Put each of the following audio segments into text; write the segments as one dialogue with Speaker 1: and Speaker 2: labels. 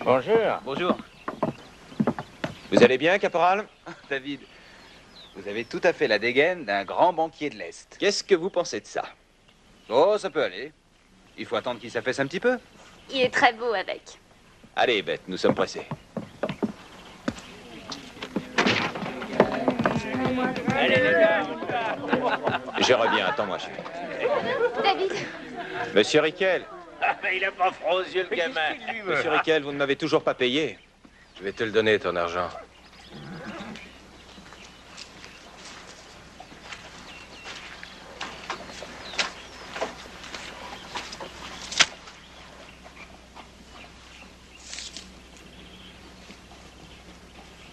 Speaker 1: Bonjour.
Speaker 2: Bonjour.
Speaker 1: Vous allez bien, caporal?
Speaker 2: David, vous avez tout à fait la dégaine d'un grand banquier de l'Est.
Speaker 1: Qu'est-ce que vous pensez de ça?
Speaker 2: Oh, ça peut aller. Il faut attendre qu'il s'affaisse un petit peu.
Speaker 3: Il est très beau avec.
Speaker 1: Allez, bête, nous sommes pressés. Je reviens, attends-moi, chérie.
Speaker 3: David,
Speaker 1: Monsieur Riquel.
Speaker 4: Ah, mais il a pas froid aux yeux, le gamin.
Speaker 1: Monsieur Riquel, vous ne m'avez toujours pas payé.
Speaker 4: Je vais te le donner, ton argent.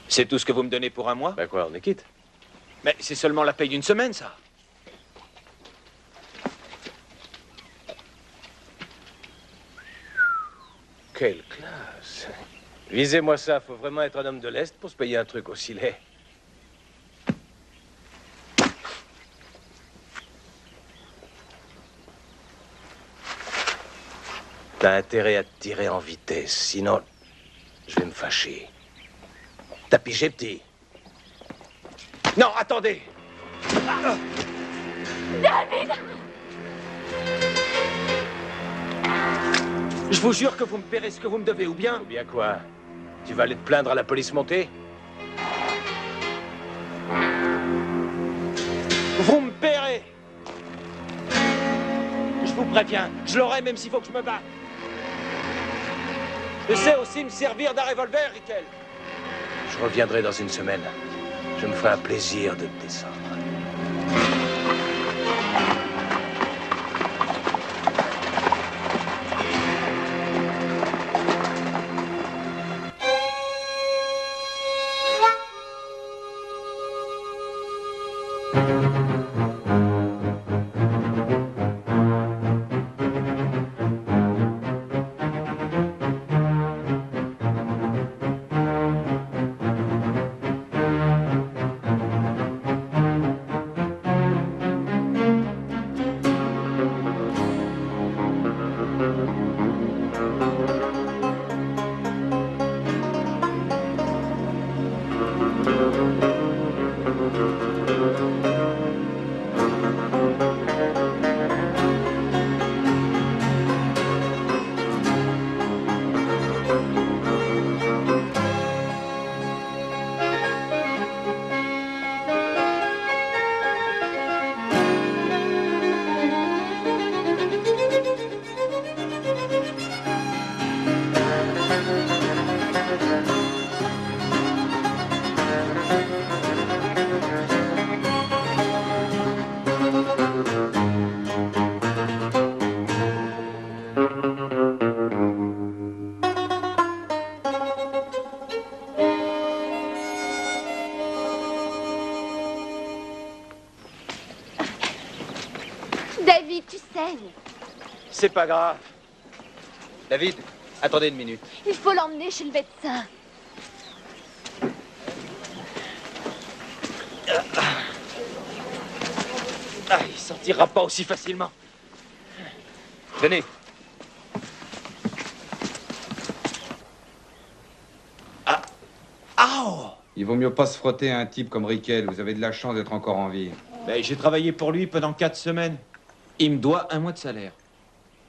Speaker 1: C'est tout ce que vous me donnez pour un mois?
Speaker 4: Ben quoi, on est quitte?
Speaker 1: Mais c'est seulement la paye d'une semaine, ça.
Speaker 4: Quelle classe. Visez-moi ça, faut vraiment être un homme de l'Est pour se payer un truc aussi laid. T'as intérêt à te tirer en vitesse, sinon je vais me fâcher. T'as pigé, petit?
Speaker 1: Non, attendez!
Speaker 3: David!
Speaker 1: Je vous jure que vous me paierez ce que vous me devez, ou bien...
Speaker 4: Ou bien quoi? Tu vas aller te plaindre à la police montée?
Speaker 1: Vous me paierez! Je vous préviens, je l'aurai même s'il faut que je me batte. Je sais aussi me servir d'un revolver, Riquel.
Speaker 4: Je reviendrai dans une semaine. Je me ferai un plaisir de te descendre.
Speaker 3: David, tu saignes.
Speaker 1: C'est pas grave. David, attendez une minute.
Speaker 3: Il faut l'emmener chez le médecin.
Speaker 1: Ah, il sortira pas aussi facilement. Tenez. Ah. Ah.
Speaker 5: Il vaut mieux pas se frotter à un type comme Riquel. Vous avez de la chance d'être encore en vie.
Speaker 1: Ben, j'ai travaillé pour lui pendant 4 semaines. Il me doit 1 mois de salaire.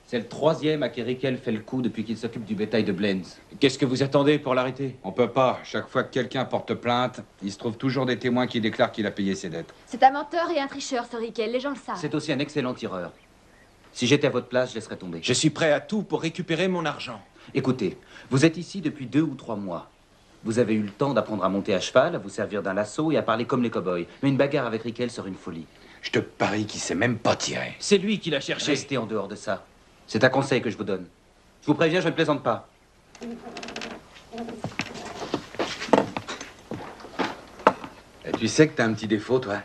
Speaker 6: C'est le 3e à qui Riquel fait le coup depuis qu'il s'occupe du bétail de Blends.
Speaker 1: Qu'est-ce que vous attendez pour l'arrêter?
Speaker 5: On peut pas. Chaque fois que quelqu'un porte plainte, il se trouve toujours des témoins qui déclarent qu'il a payé ses dettes.
Speaker 3: C'est un menteur et un tricheur, ce Riquel. Les gens le savent.
Speaker 6: C'est aussi un excellent tireur. Si j'étais à votre place, je laisserais tomber.
Speaker 1: Je suis prêt à tout pour récupérer mon argent.
Speaker 6: Écoutez, vous êtes ici depuis 2 ou 3 mois. Vous avez eu le temps d'apprendre à monter à cheval, à vous servir d'un lasso et à parler comme les cow-boys. Mais une bagarre avec Riquel serait une folie.
Speaker 5: Je te parie qu'il sait même pas tirer.
Speaker 1: C'est lui qui l'a cherché.
Speaker 6: Restez en dehors de ça. C'est un conseil que je vous donne. Je vous préviens, je ne plaisante pas.
Speaker 5: Et tu sais que t'as un petit défaut, toi.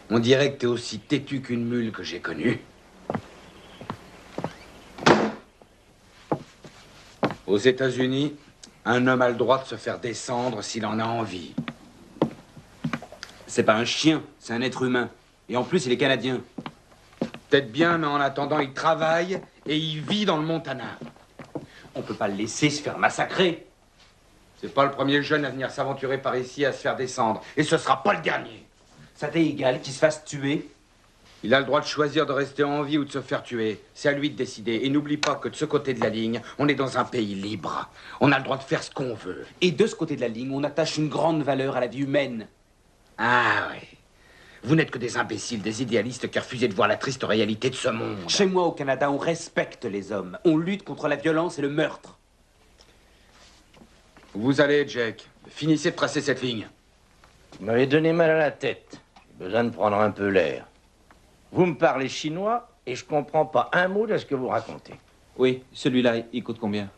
Speaker 5: On dirait que t'es aussi têtu qu'une mule que j'ai connue. Aux États-Unis, un homme a le droit de se faire descendre s'il en a envie.
Speaker 6: C'est pas un chien, c'est un être humain. Et en plus, il est canadien.
Speaker 5: Peut-être bien, mais en attendant, il travaille et il vit dans le Montana.
Speaker 6: On peut pas le laisser se faire massacrer.
Speaker 5: C'est pas le premier jeune à venir s'aventurer par ici à se faire descendre. Et ce sera pas le dernier.
Speaker 6: Ça t'est égal qu'il se fasse tuer?
Speaker 5: Il a le droit de choisir de rester en vie ou de se faire tuer. C'est à lui de décider. Et n'oublie pas que de ce côté de la ligne, on est dans un pays libre. On a le droit de faire ce qu'on veut.
Speaker 6: Et de ce côté de la ligne, on attache une grande valeur à la vie humaine.
Speaker 5: Ah oui. Vous n'êtes que des imbéciles, des idéalistes qui refusaient de voir la triste réalité de ce monde.
Speaker 6: Chez moi, au Canada, on respecte les hommes. On lutte contre la violence et le meurtre.
Speaker 5: Vous allez, Jack. Finissez de tracer cette ligne.
Speaker 4: Vous m'avez donné mal à la tête. J'ai besoin de prendre un peu l'air. Vous me parlez chinois et je comprends pas un mot de ce que vous racontez.
Speaker 6: Oui, celui-là, il coûte combien?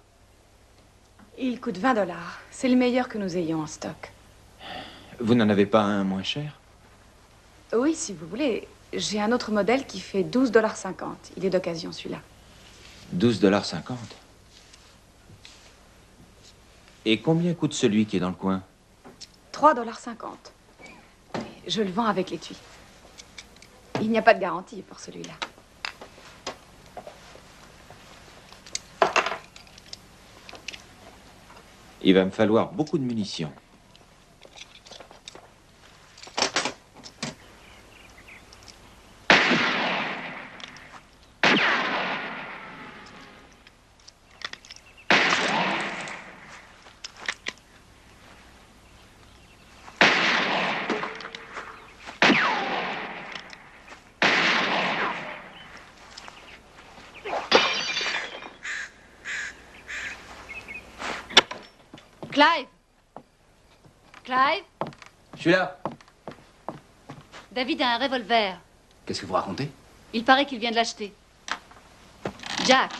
Speaker 7: Il coûte 20 $. C'est le meilleur que nous ayons en stock.
Speaker 8: Vous n'en avez pas un moins cher?
Speaker 7: Oui, si vous voulez. J'ai un autre modèle qui fait 12,50 $. Il est d'occasion, celui-là.
Speaker 8: 12,50 $. Et combien coûte celui qui est dans le coin?
Speaker 7: 3,50 $. Je le vends avec l'étui. Il n'y a pas de garantie pour celui-là.
Speaker 8: Il va me falloir beaucoup de munitions.
Speaker 3: Clive! Clive?
Speaker 6: Je suis là.
Speaker 3: David a un revolver.
Speaker 6: Qu'est-ce que vous racontez?
Speaker 3: Il paraît qu'il vient de l'acheter. Jack.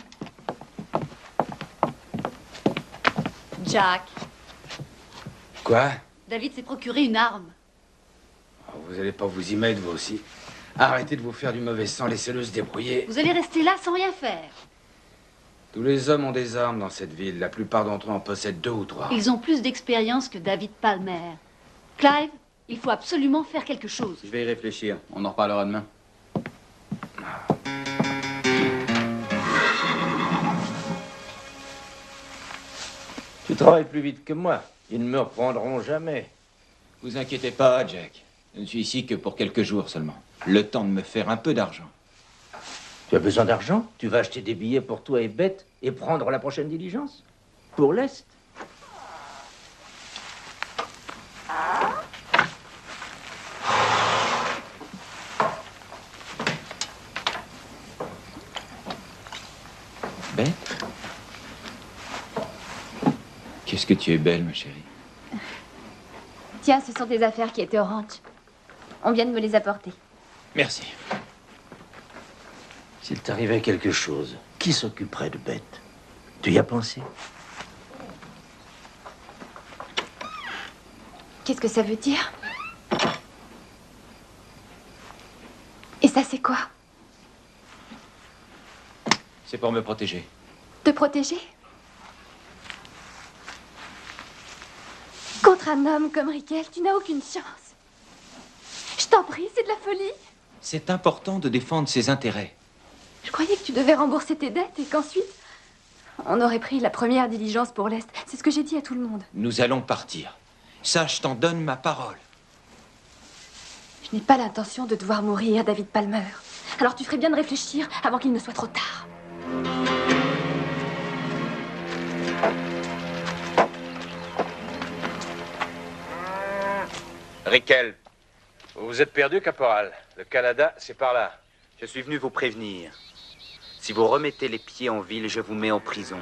Speaker 3: Jack.
Speaker 5: Quoi?
Speaker 3: David s'est procuré une arme.
Speaker 5: Oh, vous allez pas vous y mettre, vous aussi. Arrêtez de vous faire du mauvais sang, laissez-le se débrouiller.
Speaker 3: Vous allez rester là sans rien faire.
Speaker 5: Tous les hommes ont des armes dans cette ville. La plupart d'entre eux en possèdent 2 ou 3.
Speaker 3: Ils ont plus d'expérience que David Palmer. Clive, il faut absolument faire quelque chose.
Speaker 6: Je vais y réfléchir. On en reparlera demain.
Speaker 4: Tu travailles plus vite que moi. Ils ne me reprendront jamais.
Speaker 8: Vous inquiétez pas, Jack. Je ne suis ici que pour quelques jours seulement. Le temps de me faire un peu d'argent.
Speaker 4: Tu as besoin d'argent? Tu vas acheter des billets pour toi et Bette et prendre la prochaine diligence? Pour l'Est?
Speaker 8: Bette? Qu'est-ce que tu es belle, ma chérie.
Speaker 3: Tiens, ce sont tes affaires qui étaient au ranch. On vient de me les apporter.
Speaker 8: Merci.
Speaker 4: S'il t'arrivait quelque chose, qui s'occuperait de Bette? Tu y as pensé?
Speaker 3: Qu'est-ce que ça veut dire? Et ça, c'est quoi?
Speaker 8: C'est pour me protéger.
Speaker 3: Te protéger? Contre un homme comme Rickel, tu n'as aucune chance. Je t'en prie, c'est de la folie.
Speaker 8: C'est important de défendre ses intérêts.
Speaker 3: Je croyais que tu devais rembourser tes dettes et qu'ensuite, on aurait pris la première diligence pour l'Est. C'est ce que j'ai dit à tout le monde.
Speaker 8: Nous allons partir. Ça, je t'en donne ma parole.
Speaker 3: Je n'ai pas l'intention de devoir mourir, David Palmer. Alors tu ferais bien de réfléchir avant qu'il ne soit trop tard.
Speaker 4: Rickel, vous vous êtes perdu, caporal. Le Canada, c'est par là.
Speaker 2: Je suis venu vous prévenir. Si vous remettez les pieds en ville, je vous mets en prison.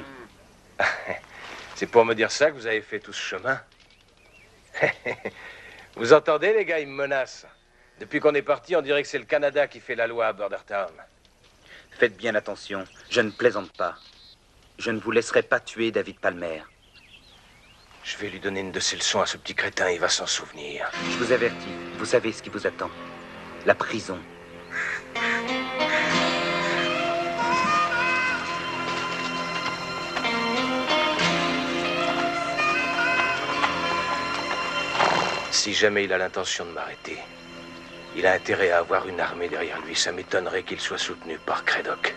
Speaker 4: C'est pour me dire ça que vous avez fait tout ce chemin. Vous entendez, les gars, ils me menacent. Depuis qu'on est parti, on dirait que c'est le Canada qui fait la loi à Bordertown.
Speaker 2: Faites bien attention, je ne plaisante pas. Je ne vous laisserai pas tuer David Palmer.
Speaker 4: Je vais lui donner une de ces leçons à ce petit crétin, il va s'en souvenir.
Speaker 2: Je vous avertis, vous savez ce qui vous attend. La prison.
Speaker 4: Si jamais il a l'intention de m'arrêter, il a intérêt à avoir une armée derrière lui. Ça m'étonnerait qu'il soit soutenu par Craddock.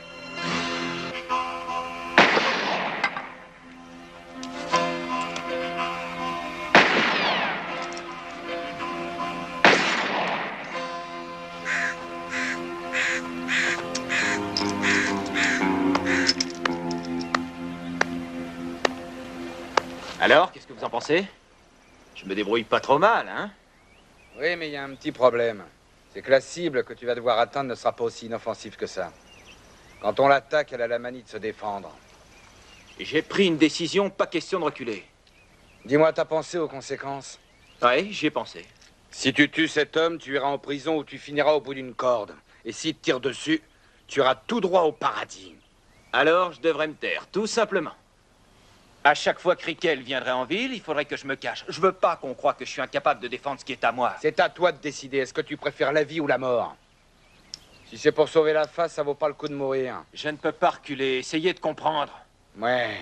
Speaker 1: Alors, qu'est-ce que vous en pensez? Je me débrouille pas trop mal, hein?
Speaker 5: Oui, mais il y a un petit problème. C'est que la cible que tu vas devoir atteindre ne sera pas aussi inoffensive que ça. Quand on l'attaque, elle a la manie de se défendre.
Speaker 1: J'ai pris une décision, pas question de reculer.
Speaker 5: Dis-moi, t'as pensé aux conséquences?
Speaker 1: Oui, j'y ai pensé.
Speaker 5: Si tu tues cet homme, tu iras en prison ou tu finiras au bout d'une corde. Et s'il te tire dessus, tu iras tout droit au paradis.
Speaker 1: Alors, je devrais me taire, tout simplement. À chaque fois que Rickel viendrait en ville, il faudrait que je me cache. Je veux pas qu'on croie que je suis incapable de défendre ce qui est à moi.
Speaker 5: C'est à toi de décider. Est-ce que tu préfères la vie ou la mort? Si c'est pour sauver la face, ça vaut pas le coup de mourir.
Speaker 1: Je ne peux pas reculer. Essayez de comprendre.
Speaker 5: Ouais.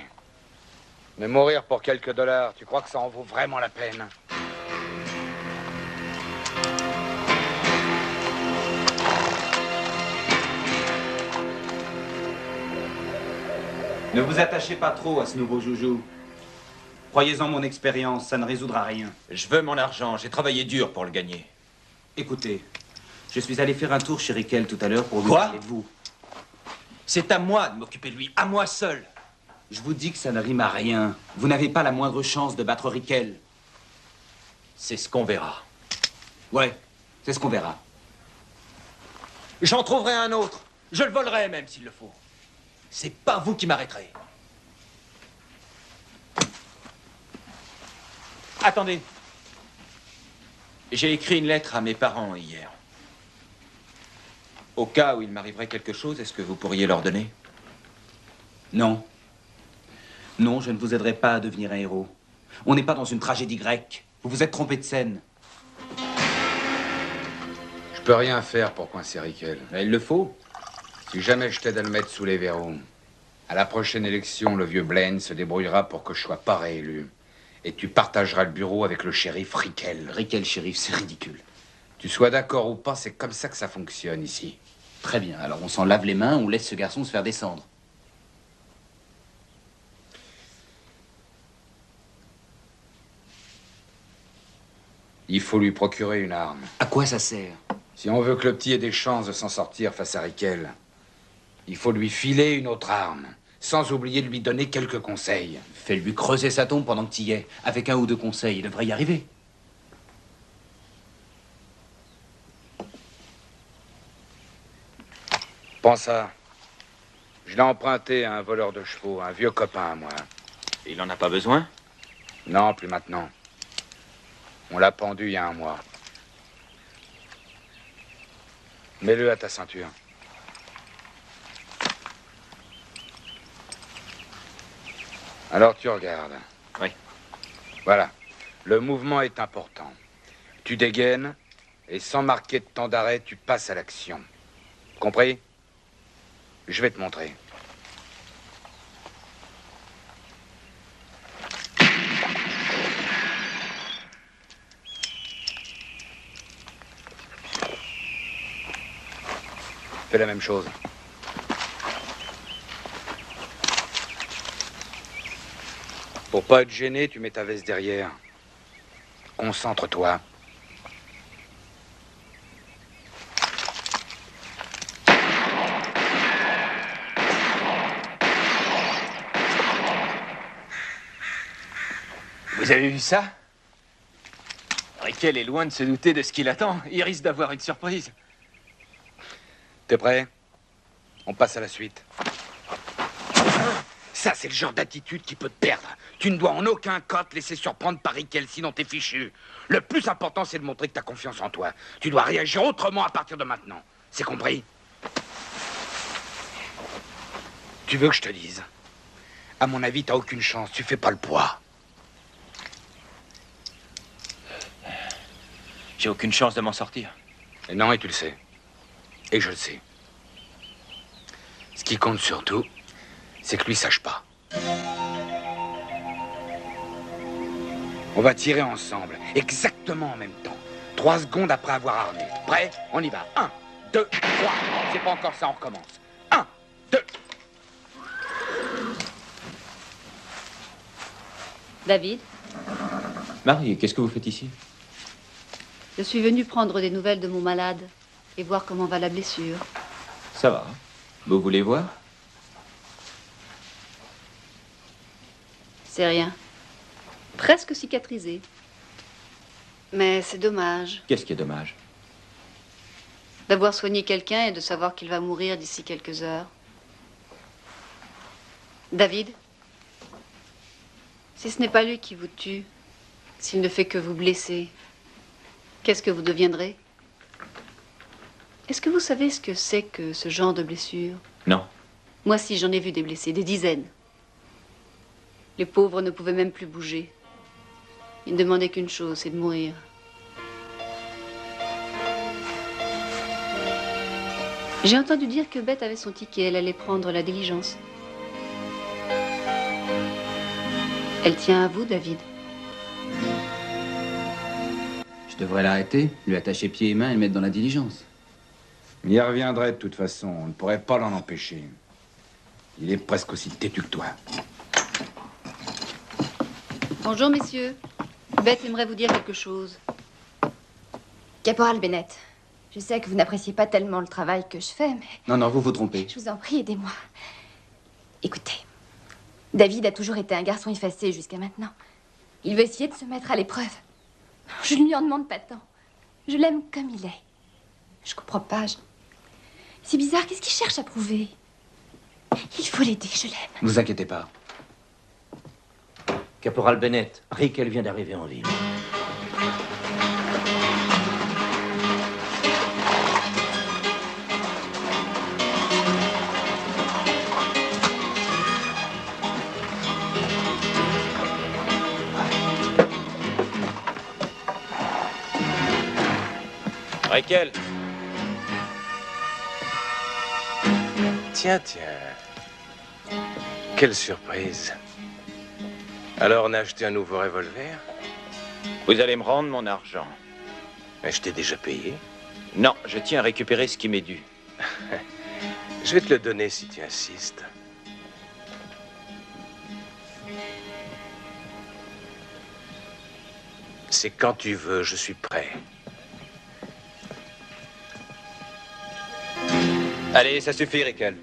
Speaker 5: Mais mourir pour quelques dollars, tu crois que ça en vaut vraiment la peine?
Speaker 6: Ne vous attachez pas trop à ce nouveau joujou. Croyez-en mon expérience, ça ne résoudra rien.
Speaker 8: Je veux mon argent, j'ai travaillé dur pour le gagner.
Speaker 6: Écoutez, je suis allé faire un tour chez Rickel tout à l'heure pour lui
Speaker 8: Quoi?
Speaker 6: parler de vous.
Speaker 8: C'est à moi de m'occuper de lui, à moi seul.
Speaker 6: Je vous dis que ça ne rime à rien. Vous n'avez pas la moindre chance de battre Rickel.
Speaker 8: C'est ce qu'on verra.
Speaker 6: Ouais, c'est ce qu'on verra.
Speaker 8: J'en trouverai un autre. Je le volerai même s'il le faut. C'est pas vous qui m'arrêterez. Attendez. J'ai écrit une lettre à mes parents hier. Au cas où il m'arriverait quelque chose, est-ce que vous pourriez leur donner?
Speaker 6: Non. Non, je ne vous aiderai pas à devenir un héros. On n'est pas dans une tragédie grecque. Vous vous êtes trompé de scène.
Speaker 5: Je peux rien faire pour coincer Rickel.
Speaker 8: Il le faut.
Speaker 5: Si jamais je t'aide à le mettre sous les verrous, à la prochaine élection, le vieux Blaine se débrouillera pour que je sois pas réélu. Et tu partageras le bureau avec le shérif Rickel.
Speaker 6: Rickel, shérif, c'est ridicule.
Speaker 5: Tu sois d'accord ou pas, c'est comme ça que ça fonctionne ici.
Speaker 6: Très bien, alors on s'en lave les mains, on laisse ce garçon se faire descendre.
Speaker 5: Il faut lui procurer une arme.
Speaker 6: À quoi ça sert?
Speaker 5: Si on veut que le petit ait des chances de s'en sortir face à Rickel, il faut lui filer une autre arme, sans oublier de lui donner quelques conseils.
Speaker 6: Fais-lui creuser sa tombe pendant que t'y es. Avec un ou deux conseils, il devrait y arriver.
Speaker 5: Pense à... Je l'ai emprunté à un voleur de chevaux, un vieux copain à moi.
Speaker 1: Il en a pas besoin?
Speaker 5: Non, plus maintenant. On l'a pendu il y a un mois. Mets-le à ta ceinture. Alors tu regardes.
Speaker 1: Oui.
Speaker 5: Voilà. Le mouvement est important. Tu dégaines et sans marquer de temps d'arrêt, tu passes à l'action. Compris? Je vais te montrer. Fais la même chose. Pour pas être gêné, tu mets ta veste derrière. Concentre-toi.
Speaker 1: Vous avez vu ça? Rickel est loin de se douter de ce qu'il attend. Il risque d'avoir une surprise.
Speaker 5: T'es prêt? On passe à la suite. Ça, c'est le genre d'attitude qui peut te perdre. Tu ne dois en aucun cas te laisser surprendre par Rickel, sinon t'es fichu. Le plus important, c'est de montrer que t'as confiance en toi. Tu dois réagir autrement à partir de maintenant. C'est compris? Tu veux que je te dise? À mon avis, t'as aucune chance. Tu fais pas le poids.
Speaker 1: J'ai aucune chance de m'en sortir.
Speaker 5: Et non, et tu le sais. Et je le sais. Ce qui compte surtout, c'est que lui sache pas. On va tirer ensemble, exactement en même temps. 3 secondes après avoir armé. Prêt? On y va. 1, 2, 3. C'est pas encore ça, on recommence. 1, 2.
Speaker 9: David,
Speaker 8: Marie, qu'est-ce que vous faites ici?
Speaker 9: je suis venue prendre des nouvelles de mon malade et voir comment va la blessure.
Speaker 8: Ça va. Vous voulez voir?
Speaker 9: C'est rien. Presque cicatrisée. Mais c'est dommage
Speaker 8: Qu'est-ce qui est dommage?
Speaker 9: d'avoir soigné quelqu'un et de savoir qu'il va mourir d'ici quelques heures. David, si ce n'est pas lui qui vous tue, s'il ne fait que vous blesser, qu'est-ce que vous deviendrez? Est-ce que vous savez ce que c'est que ce genre de blessure?
Speaker 8: Non.
Speaker 9: Moi, si, j'en ai vu des blessés, des dizaines. Les pauvres ne pouvaient même plus bouger. Ils ne demandaient qu'une chose, c'est de mourir. J'ai entendu dire que Beth avait son ticket, elle allait prendre la diligence. Elle tient à vous, David.
Speaker 6: Je devrais l'arrêter, lui attacher pieds et mains et le mettre dans la diligence.
Speaker 5: Il y reviendrait de toute façon. On ne pourrait pas l'en empêcher. Il est presque aussi têtu que toi.
Speaker 9: Bonjour, messieurs. Beth aimerait vous dire quelque chose.
Speaker 3: Caporal Bennett, je sais que vous n'appréciez pas tellement le travail que je fais, mais...
Speaker 6: Non, non, vous vous trompez.
Speaker 3: Je vous en prie, aidez-moi. Écoutez, David a toujours été un garçon effacé jusqu'à maintenant. Il veut essayer de se mettre à l'épreuve. Je ne lui en demande pas tant. Je l'aime comme il est. Je comprends pas. C'est bizarre, qu'est-ce qu'il cherche à prouver? Il faut l'aider, je l'aime.
Speaker 6: Vous inquiétez pas.
Speaker 4: Caporal Bennett, Rickel vient d'arriver en ville.
Speaker 1: Rickel.
Speaker 10: Tiens, tiens. Quelle surprise. Alors on a acheté un nouveau revolver?
Speaker 1: Vous allez me rendre mon argent.
Speaker 10: Mais je t'ai déjà payé.
Speaker 1: Non, je tiens à récupérer ce qui m'est dû.
Speaker 10: Je vais te le donner si tu insistes. C'est quand tu veux, je suis prêt.
Speaker 1: Allez, ça suffit, Rickel.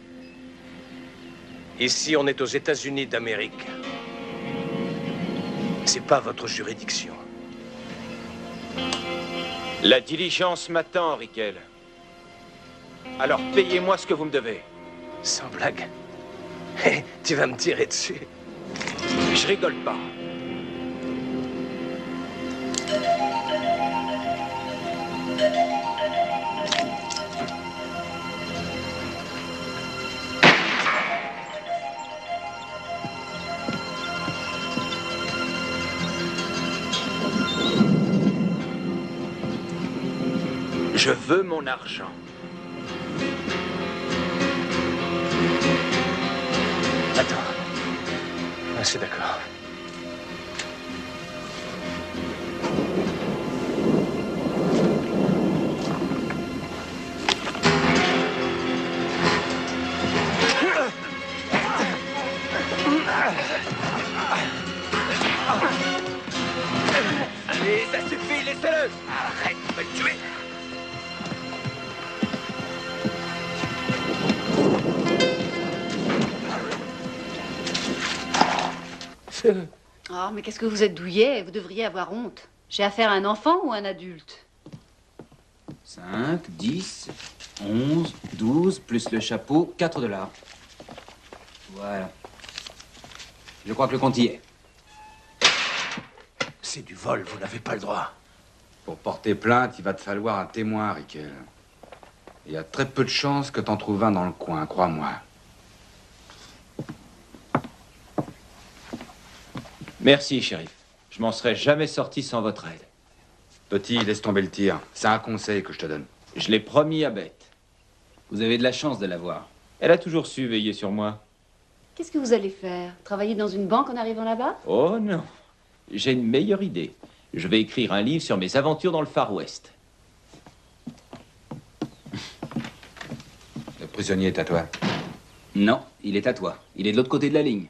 Speaker 10: Ici, on est aux États-Unis d'Amérique. C'est pas votre juridiction.
Speaker 1: La diligence m'attend, Rickel. Alors payez-moi ce que vous me devez.
Speaker 10: Sans blague. Hé, tu vas me tirer dessus.
Speaker 1: Je rigole pas. Je veux mon argent.
Speaker 10: Attends. Ah, c'est d'accord.
Speaker 1: Allez, ça suffit, laissez-le.
Speaker 10: Arrête de me tuer.
Speaker 9: Oh, mais qu'est-ce que vous êtes douillet? Vous devriez avoir honte. J'ai affaire à un enfant ou à un adulte?
Speaker 6: 5, 10, 11, 12, plus le chapeau, 4 $. Voilà. Je crois que le compte y est.
Speaker 10: C'est du vol, vous n'avez pas le droit.
Speaker 5: Pour porter plainte, il va te falloir un témoin, Rickel. Il y a très peu de chances que t'en trouves un dans le coin, crois-moi.
Speaker 8: Merci, shérif. Je m'en serais jamais sorti sans votre aide.
Speaker 5: Petit, laisse tomber le tir. C'est un conseil que je te donne.
Speaker 8: Je l'ai promis à Beth.
Speaker 6: Vous avez de la chance de l'avoir.
Speaker 8: Elle a toujours su veiller sur moi.
Speaker 9: Qu'est-ce que vous allez faire? Travailler dans une banque en arrivant là-bas?
Speaker 8: Oh non. J'ai une meilleure idée. Je vais écrire un livre sur mes aventures dans le Far West.
Speaker 5: Le prisonnier est à toi.
Speaker 6: Non, il est à toi. Il est de l'autre côté de la ligne.